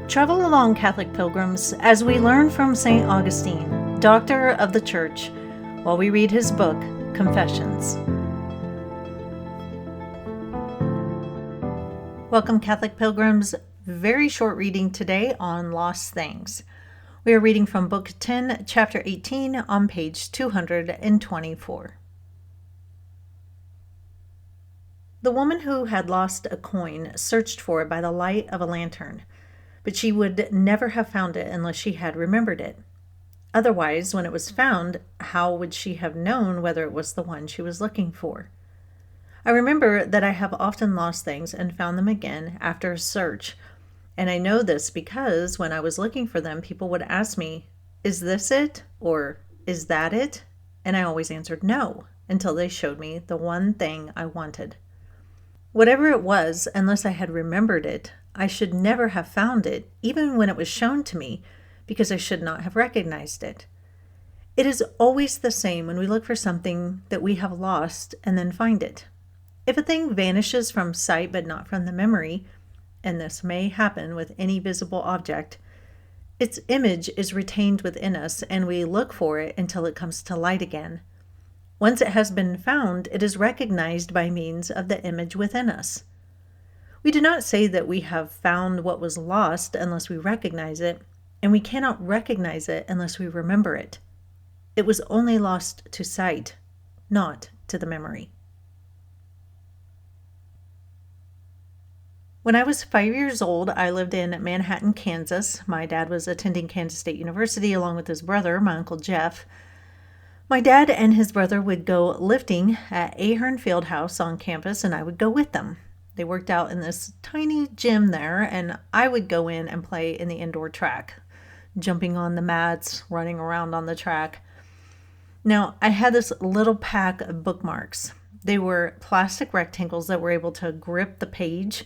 Travel along, Catholic pilgrims, as we learn from St. Augustine, Doctor of the Church, while we read his book, Confessions. Welcome, Catholic pilgrims. Very short reading today on lost things. We are reading from Book 10, Chapter 18, on page 224. The woman who had lost a coin searched for it by the light of a lantern, but she would never have found it unless she had remembered it. Otherwise, when it was found, how would she have known whether it was the one she was looking for? I remember that I have often lost things and found them again after a search, and I know this because when I was looking for them, people would ask me, "Is this it?" or "Is that it?" And I always answered no, until they showed me the one thing I wanted. Whatever it was, unless I had remembered it, I should never have found it, even when it was shown to me, because I should not have recognized it. It is always the same when we look for something that we have lost and then find it. If a thing vanishes from sight but not from the memory, and this may happen with any visible object, its image is retained within us and we look for it until it comes to light again. Once it has been found, it is recognized by means of the image within us. We do not say that we have found what was lost unless we recognize it, and we cannot recognize it unless we remember it. It was only lost to sight, not to the memory. When I was 5 years old, I lived in Manhattan, Kansas. My dad was attending Kansas State University along with his brother, my Uncle Jeff. My dad and his brother would go lifting at Ahern Fieldhouse on campus, and I would go with them. They worked out in this tiny gym there, and I would go in and play in the indoor track, jumping on the mats, running around on the track. Now, I had this little pack of bookmarks. They were plastic rectangles that were able to grip the page,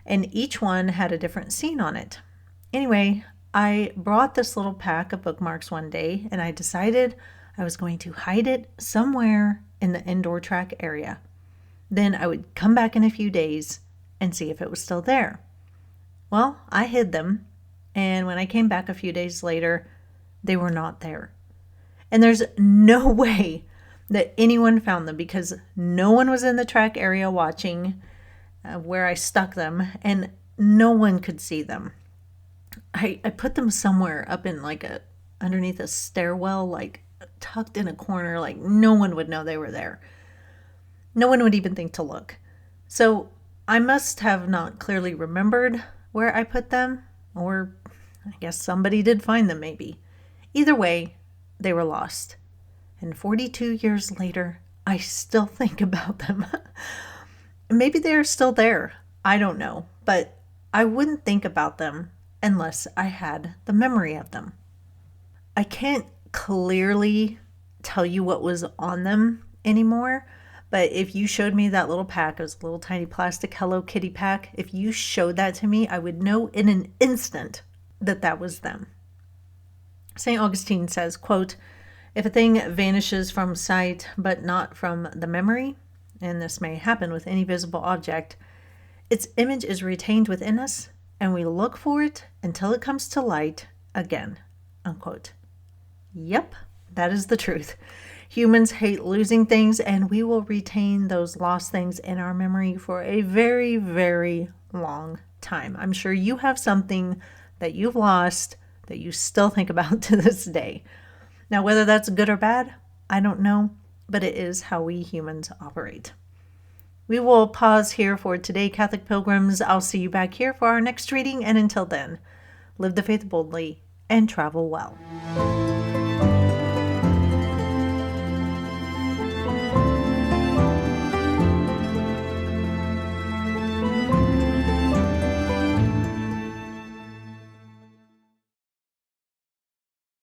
and each one had a different scene on it. Anyway, I brought this little pack of bookmarks one day, and I decided I was going to hide it somewhere in the indoor track area. Then I would come back in a few days and see if it was still there. Well, I hid them, and when I came back a few days later, they were not there. And there's no way that anyone found them because no one was in the track area watching where I stuck them, and no one could see them. I put them somewhere up in underneath a stairwell, tucked in a corner, no one would know they were there. No one would even think to look. So I must have not clearly remembered where I put them, or I guess somebody did find them maybe. Either way, they were lost. And 42 years later, I still think about them. Maybe they're still there. I don't know. But I wouldn't think about them unless I had the memory of them. I can't clearly tell you what was on them anymore, but if you showed me that little pack, it was a little tiny plastic Hello Kitty pack, if you showed that to me, I would know in an instant that that was them. St. Augustine says, quote, "If a thing vanishes from sight but not from the memory, and this may happen with any visible object, its image is retained within us, and we look for it until it comes to light again." Unquote. Yep, that is the truth. Humans hate losing things, and we will retain those lost things in our memory for a very, very long time. I'm sure you have something that you've lost that you still think about to this day. Now, whether that's good or bad, I don't know, but it is how we humans operate. We will pause here for today, Catholic pilgrims. I'll see you back here for our next reading, and until then, live the faith boldly and travel well.